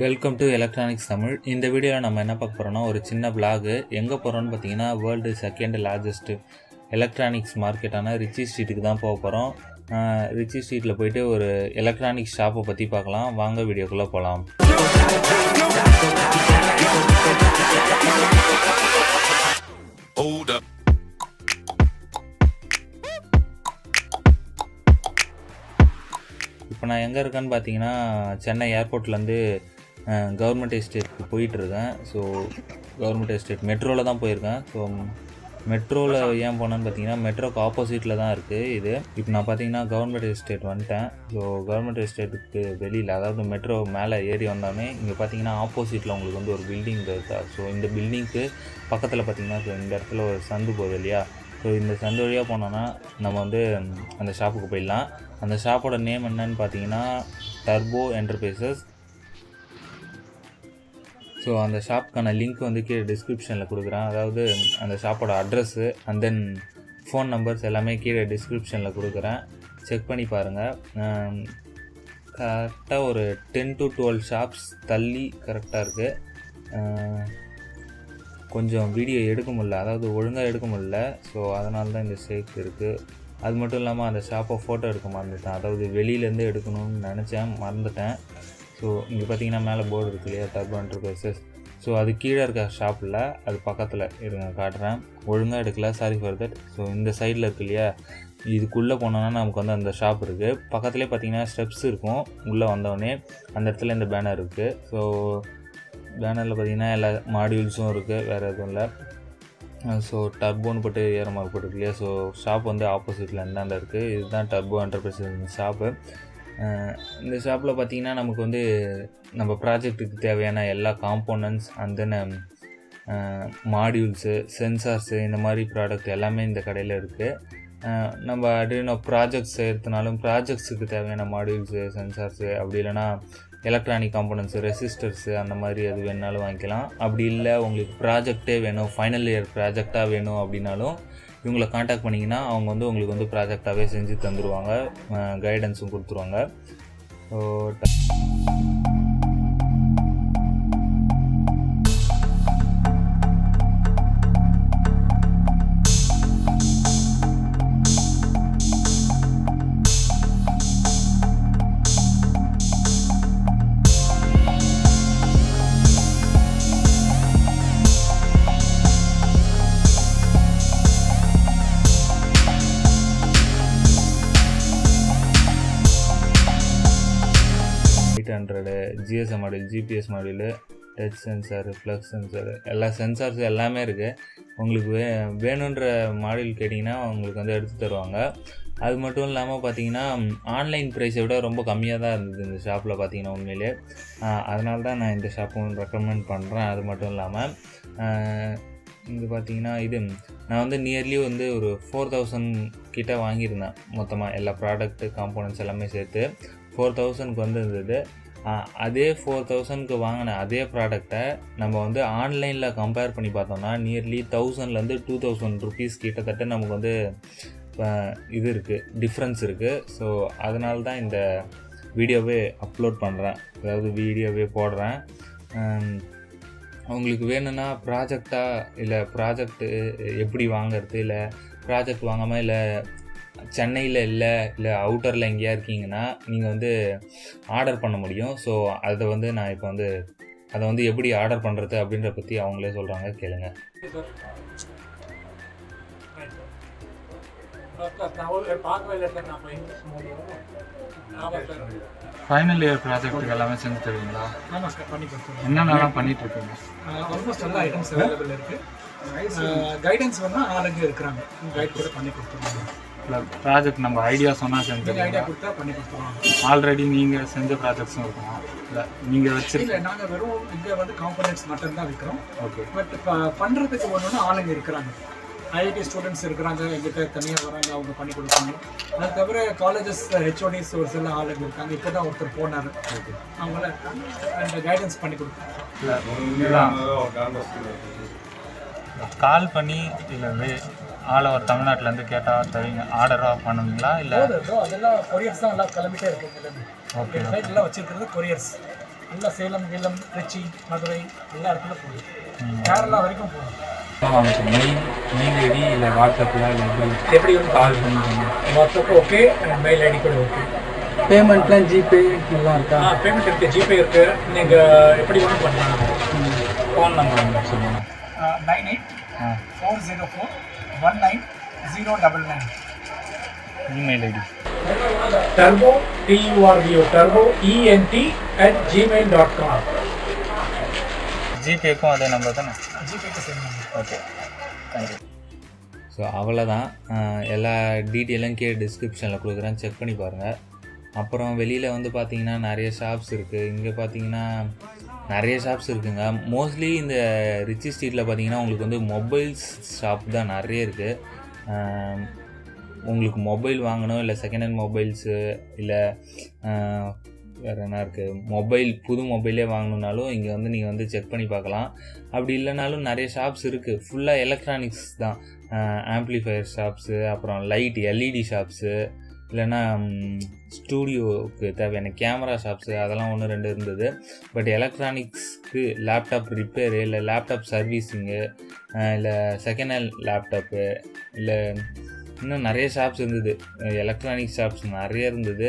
Welcome to electronics Tamil. இந்த வீடியோவில் நம்ம என்ன பார்க்க போகிறோம்னா ஒரு சின்ன விளாகு. எங்கே போகிறோன்னு பார்த்தீங்கன்னா வேர்ல்டு செகண்ட் லார்ஜஸ்ட் எலக்ட்ரானிக்ஸ் மார்க்கெட்டான ரிச்சி ஸ்ட்ரீட்டுக்கு தான் போக போகிறோம். ரிச்சி ஸ்ட்ரீட்டில் போயிட்டு ஒரு எலக்ட்ரானிக்ஸ் ஷாப்பை பற்றி பார்க்கலாம். வாங்க வீடியோக்குள்ளே போகலாம். இப்போ நான் எங்கே இருக்கேன்னு பார்த்தீங்கன்னா சென்னை ஏர்போர்ட்லேருந்து கவர்மெண்ட் எஸ்டேட்டுக்கு போயிட்டுருக்கேன். ஸோ கவர்மெண்ட் எஸ்டேட் மெட்ரோவில் தான் போயிருக்கேன். ஸோ மெட்ரோவில் ஏன் போனேன்னு பார்த்தீங்கன்னா மெட்ரோக்கு ஆப்போசிட்டில் தான் இருக்குது இது. இப்போ நான் பார்த்தீங்கன்னா கவர்மெண்ட் எஸ்டேட் வந்துட்டேன். ஸோ கவர்மெண்ட் எஸ்டேட்டுக்கு வெளியில், அதாவது மெட்ரோ மேலே ஏறி வந்தோடனே இங்கே பார்த்தீங்கன்னா ஆப்போசிட்டில் உங்களுக்கு வந்து ஒரு பில்டிங் இருக்கா. ஸோ இந்த பில்டிங்க்கு பக்கத்தில் பார்த்தீங்கன்னா ஸோ இந்த இடத்துல ஒரு சந்து போகுது இல்லையா. ஸோ இந்த சந்து வழியாக போனோன்னா நம்ம வந்து அந்த ஷாப்புக்கு போயிடலாம். அந்த ஷாப்போட நேம் என்னன்னு பார்த்தீங்கன்னா டர்போ என்டர்பிரைசஸ். ஸோ அந்த ஷாப்புக்கான லிங்க் வந்து கீழே டிஸ்கிரிப்ஷனில் கொடுக்குறேன். அதாவது அந்த ஷாப்போட address and then phone numbers எல்லாமே கீழே டிஸ்கிரிப்ஷனில் கொடுக்குறேன். செக் பண்ணி பாருங்கள். கரெக்டாக ஒரு 10 to 12 ஷாப்ஸ் தள்ளி கரெக்டாக இருக்குது. கொஞ்சம் வீடியோ எடுக்க முடியல, அதாவது ஒழுங்காக எடுக்க முடியல. ஸோ அதனால தான் இந்த ஷேக் இருக்குது. அது மட்டும் இல்லாமல் அந்த ஷாப்பை ஃபோட்டோ எடுக்க மறந்துட்டேன். அதாவது வெளியிலேருந்து எடுக்கணும்னு நினச்சேன், மறந்துட்டேன். ஸோ இங்கே பார்த்தீங்கன்னா மேலே போர்டு இருக்கு இல்லையா, டர்போ என்டர்பிரைசஸ். ஸோ அது கீழே இருக்க ஷாப்பில் அது பக்கத்தில் இருங்க காட்டுறேன். ஒழுங்காக எடுக்கல, சாரி ஃபார் தட். ஸோ இந்த சைடில் இருக்கு இல்லையா, இதுக்குள்ளே போனோன்னா நமக்கு வந்து அந்த ஷாப் இருக்குது. பக்கத்துலேயே பார்த்தீங்கன்னா ஸ்டெப்ஸ் இருக்கும். உள்ளே வந்தோடனே அந்த இடத்துல இந்த பேனர் இருக்குது. ஸோ பேனரில் பார்த்தீங்கன்னா எல்லா மாடியூல்ஸும் இருக்குது, வேறு எதுவும் இல்லை. ஸோ டர்போன்னு போட்டு ஏற மாதிரி போட்டுருக்கு இல்லையா. ஸோ ஷாப் வந்து ஆப்போசிட்டில் எந்தாண்ட இருக்குது. இதுதான் டர்போ என்டர்பிரைசஸ் ஷாப்பு. இந்த ஷாப்பில் பார்த்திங்கன்னா நமக்கு வந்து நம்ம ப்ராஜெக்ட்டுக்கு தேவையான எல்லா components and then modules, sensors, இந்த மாதிரி ப்ராடக்ட் எல்லாமே இந்த கடையில் இருக்குது. நம்ம அடுத்து ப்ராஜெக்ட்ஸ் செய்கிறதுனாலும் ப்ராஜெக்ட்ஸுக்கு தேவையான மாடியூல்ஸு, சென்சார்ஸு, அப்படி இல்லைனா எலக்ட்ரானிக் காம்போனன்ட்ஸு, ரெசிஸ்டர்ஸு, அந்த மாதிரி அது வேணுனாலும் வாங்கிக்கலாம். அப்படி இல்லை உங்களுக்கு ப்ராஜெக்டே வேணும், ஃபைனல் இயர் ப்ராஜெக்டாக வேணும் அப்படின்னாலும் இவங்களை காண்டாக்ட் பண்ணிங்கன்னா அவங்க வந்து உங்களுக்கு வந்து ப்ராஜெக்டாகவே செஞ்சு தந்துடுவாங்க, கைடன்ஸும் கொடுத்துருவாங்க. So GSM module, GPS module, touch sensor, flux sensor, எல்லா சென்சார்ஸும் எல்லாமே இருக்குது. உங்களுக்கு வேணுன்ற மாடியூல் கேட்டிங்கன்னா உங்களுக்கு வந்து எடுத்து தருவாங்க. அது மட்டும் இல்லாமல் பார்த்தீங்கன்னா ஆன்லைன் ப்ரைஸை விட ரொம்ப கம்மியாக தான் இருந்தது இந்த ஷாப்பில் பார்த்தீங்கன்னா உண்மையிலே. அதனால தான் நான் இந்த ஷாப்பும் ரெக்கமெண்ட் பண்ணுறேன். அது மட்டும் இல்லாமல் இங்கே பார்த்தீங்கன்னா இது நான் வந்து நியர்லி வந்து ஒரு 4000 கிட்ட வாங்கியிருந்தேன் மொத்தமாக எல்லா ப்ராடக்ட்டு, காம்போனன்ட்ஸ் எல்லாமே சேர்த்து 4000க்கு வந்து இருந்தது. அதே 4000க்கு வாங்கின அதே ப்ராடக்டை நம்ம வந்து ஆன்லைனில் கம்பேர் பண்ணி பார்த்தோம்னா நியர்லி 1000லேருந்து 2000 ருபீஸ் கிட்டத்தட்ட நமக்கு வந்து இது இருக்குது, டிஃப்ரென்ஸ் இருக்குது. ஸோ அதனால தான் இந்த வீடியோவே அப்லோட் பண்ணுறேன், அதாவது வீடியோவே போடுறேன். உங்களுக்கு வேணும்னா ப்ராஜெக்டாக இல்லை ப்ராஜெக்ட்டு எப்படி வாங்கிறது, இல்லை ப்ராஜெக்ட் வாங்காமல் இல்லை சென்னையில் இல்லை அவுட்டரில் எங்கேயா இருக்கீங்கன்னா நீங்கள் வந்து ஆர்டர் பண்ண முடியும். ஸோ அதை வந்து நான் இப்போ வந்து அதை வந்து எப்படி ஆர்டர் பண்ணுறது அப்படின்ற பற்றி அவங்களே சொல்கிறாங்க, கேளுங்க. ஃபைனல் இயர் ப்ராஜெக்ட்டுக்கு எல்லாமே செஞ்சு தருவீங்களா? ஆமாம் சார், பண்ணி கொடுத்துருவோம். என்னென்னலாம் பண்ணிட்டு இருக்கீங்க? ஆல்மோஸ்ட் எல்லா ஐட்டம்ஸ் அவைலபிள் இருக்குது. கைடன்ஸ் வேணால் ஆளுங்க இருக்கிறாங்க, கைட் கூட பண்ணி கொடுத்துருவாங்க. இல்லை ப்ராஜெக்ட் நம்ம ஐடியா சொன்னால் செஞ்சு ஐடியா கொடுத்தா பண்ணி கொடுத்துருவாங்க. ஆல்ரெடி நீங்கள் செஞ்ச ப்ராஜெக்ட்ஸும் இருக்கும் இல்லை நீங்கள் இல்லை, நாங்கள் வெறும் இங்கே வந்து காம்பனன்ட்ஸ் மட்டும்தான் விற்கிறோம். ஓகே. பட் இப்போ பண்ணுறதுக்கு ஒன்றுனா ஆளுங்க இருக்கிறாங்க, ஐஐடி ஸ்டூடெண்ட்ஸ் இருக்கிறாங்க, எங்கிட்ட தனியாக வராங்க, அவங்க பண்ணி கொடுப்பாங்க. அது தவிர காலேஜஸ் ஹெச்ஓடிஸ் ஒரு சில ஆளுங்க இருக்காங்க. இப்போ தான் ஒருத்தர் போனார், அவங்கள அந்த கைடன்ஸ் பண்ணி கொடுப்பாங்க. கால் பண்ணி இல்லை ஆல் ஓவர் தமிழ்நாட்டிலேருந்து கேட்டால் தருவீங்க, ஆர்டராக பண்ணுவீங்களா? இல்லை அதெல்லாம் கொரியர்ஸ் தான் எல்லாம் கிளம்பிட்டே இருக்குங்க. ஓகே, ஃப்ளைட் எல்லாம் வச்சுருக்கிறது கொரியர்ஸ். நல்லா சேலம் கீழம் திருச்சி மதுரை எல்லா இடத்துல போகுது. கேரளா வரைக்கும் போகும். மெயில் ஐடி இல்லை வாட்ஸ்அப்பில் இல்லை எப்படி கால் பண்ணிக்கோங்க. வாட்ஸ்அப் ஓகே, மெயில் ஐடி கூட ஓகே. பேமெண்ட்லாம் ஜிபே நல்லா இருக்கா? பேமெண்ட் இருக்குது, ஜிபே இருக்குது. நீங்கள் எப்படி ஒன்றும் பண்ணலாம். ஃபோன் நம்பர் சொல்லுங்கள். 98-404-19099. Email ID turbo turbo@gmail.com. ஜிபேக்கும் அதே நம்பர் தானே? ஜிபேக்கு same number. Okay, thank you. So அவ்வளோதான். எல்லா டீட்டெயிலும் கீழே டிஸ்கிரிப்ஷனில் கொடுக்குறேன், செக் பண்ணி பாருங்கள். அப்புறம் வெளியில் வந்து பார்த்திங்கன்னா நிறைய ஷாப்ஸ் இருக்குது. இங்கே பார்த்தீங்கன்னா நிறைய ஷாப்ஸ் இருக்குங்க. மோஸ்ட்லி இந்த ரிச்சி ஸ்ட்ரீட்டில் பார்த்தீங்கன்னா உங்களுக்கு வந்து மொபைல்ஸ் ஷாப் தான் நிறைய இருக்குது. உங்களுக்கு மொபைல் வாங்கணும், இல்லை செகண்ட் ஹேண்ட் மொபைல்ஸு, இல்லை வேறு என்ன இருக்குது, புது மொபைலே வாங்கணுன்னாலும் இங்கே வந்து நீங்கள் வந்து செக் பண்ணி பார்க்கலாம். அப்படி இல்லைனாலும் நிறைய ஷாப்ஸ் இருக்குது, ஃபுல்லாக எலக்ட்ரானிக்ஸ் தான். ஆம்ப்ளிஃபயர் ஷாப்ஸு, அப்புறம் லைட் எல்இடி ஷாப்ஸு, இல்லைன்னா ஸ்டூடியோவுக்கு தேவையான கேமரா ஷாப்ஸு, அதெல்லாம் 1-2 இருந்தது. பட் எலக்ட்ரானிக்ஸ்க்கு லேப்டாப் ரிப்பேரு, இல்லை லேப்டாப் சர்வீஸிங்கு, இல்லை செகண்ட் ஹேண்ட் லேப்டாப்பு, இல்லை இன்னும் நிறைய ஷாப்ஸ் இருந்தது. எலக்ட்ரானிக் ஷாப்ஸ் நிறைய இருந்தது.